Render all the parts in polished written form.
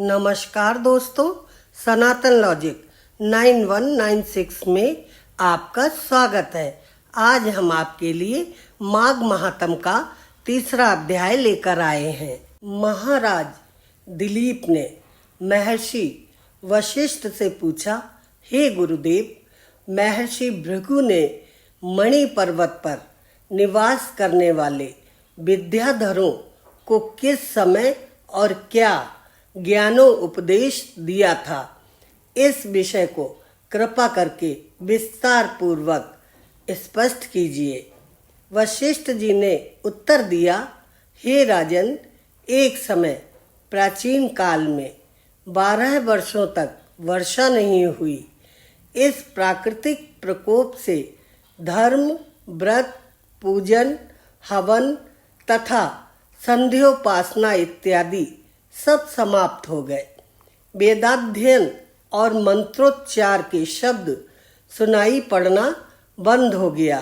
नमस्कार दोस्तों, सनातन लॉजिक 9196 में आपका स्वागत है। आज हम आपके लिए माघ महात्म का तीसरा अध्याय लेकर आए हैं। महाराज दिलीप ने महर्षि वशिष्ठ से पूछा, हे गुरुदेव, महर्षि भृगु ने मणि पर्वत पर निवास करने वाले विद्याधरों को किस समय और क्या ज्ञानो उपदेश दिया था? इस विषय को कृपा करके विस्तार पूर्वक स्पष्ट कीजिए। वशिष्ठ जी ने उत्तर दिया, हे राजन, एक समय प्राचीन काल में 12 वर्षों तक वर्षा नहीं हुई। इस प्राकृतिक प्रकोप से धर्म, व्रत, पूजन, हवन तथा संध्योपासना इत्यादि सब समाप्त हो गए। वेदाध्ययन और मंत्रोच्चार के शब्द सुनाई पड़ना बंद हो गया।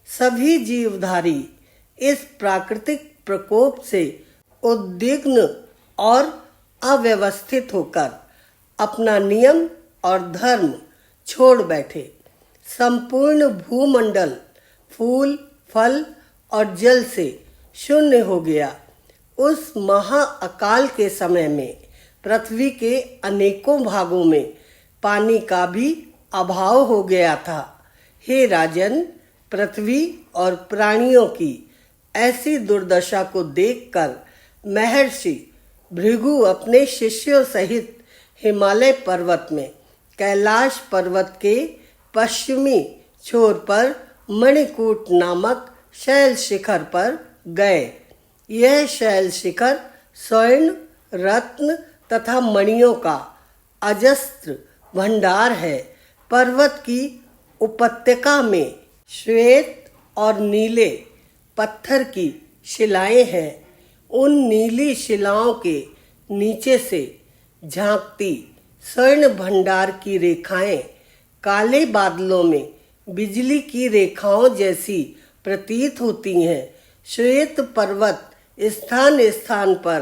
सभी जीवधारी इस प्राकृतिक प्रकोप से उद्विग्न और अव्यवस्थित होकर अपना नियम और धर्म छोड़ बैठे। संपूर्ण भूमंडल फूल, फल और जल से शून्य हो गया। उस महा अकाल के समय में पृथ्वी के अनेकों भागों में पानी का भी अभाव हो गया था। हे राजन, पृथ्वी और प्राणियों की ऐसी दुर्दशा को देखकर महर्षि भृगु अपने शिष्यों सहित हिमालय पर्वत में कैलाश पर्वत के पश्चिमी छोर पर मणिकूट नामक शैल शिखर पर गए। यह शैल शिखर स्वर्ण, रत्न तथा मणियों का अजस्त्र भंडार है। पर्वत की उपत्यका में श्वेत और नीले पत्थर की शिलाएं हैं। उन नीली शिलाओं के नीचे से झांकती स्वर्ण भंडार की रेखाएं काले बादलों में बिजली की रेखाओं जैसी प्रतीत होती हैं। श्वेत पर्वत स्थान स्थान पर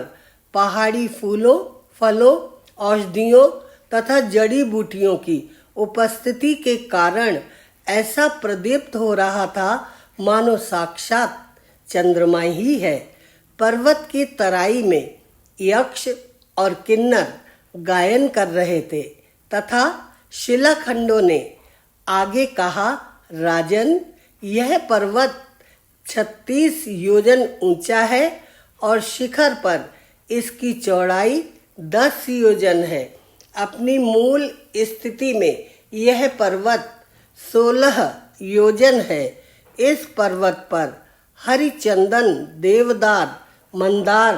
पहाड़ी फूलों, फलों, औषधियों तथा जड़ी बूटियों की उपस्थिति के कारण ऐसा प्रदीप्त हो रहा था मानो साक्षात चंद्रमा ही है। पर्वत की तराई में यक्ष और किन्नर गायन कर रहे थे तथा शिलाखंडों ने आगे कहा, राजन, यह पर्वत 36 योजन ऊंचा है और शिखर पर इसकी चौड़ाई 10 योजन है। अपनी मूल स्थिति में यह पर्वत 16 योजन है। इस पर्वत पर हरिचंदन, देवदार, मंदार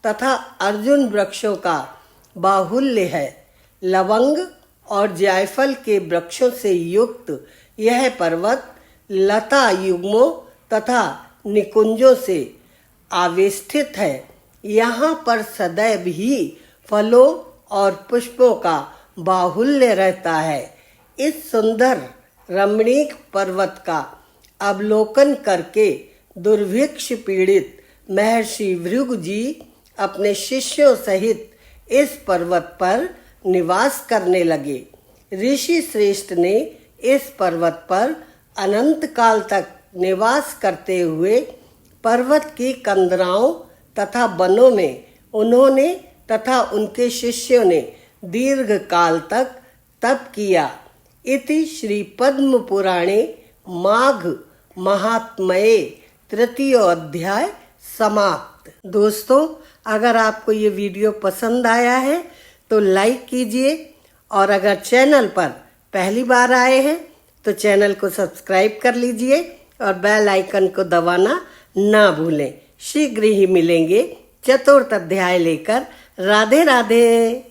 तथा अर्जुन वृक्षों का बाहुल्य है। लवंग और जायफल के वृक्षों से युक्त यह पर्वत लता युग्मों तथा निकुंजों से आवेष्टित है। यहाँ पर सदैव ही फलों और पुष्पों का बाहुल्य रहता है। इस सुंदर रमणीक पर्वत का अवलोकन करके दुर्भिक्ष पीड़ित महर्षि भृगु जी अपने शिष्यों सहित इस पर्वत पर निवास करने लगे। ऋषि श्रेष्ठ ने इस पर्वत पर अनंत काल तक निवास करते हुए पर्वत की कंदराओं तथा वनों में उन्होंने तथा उनके शिष्यों ने दीर्घ काल तक तप किया। इति श्री पद्म पुराणे माघ महात्म्ये तृतीय अध्याय समाप्त। दोस्तों, अगर आपको ये वीडियो पसंद आया है तो लाइक कीजिए और अगर चैनल पर पहली बार आए हैं तो चैनल को सब्सक्राइब कर लीजिए और बेल आइकन को दबाना ना भूलें। शीघ्र ही मिलेंगे चतुर्थ अध्याय लेकर। राधे राधे।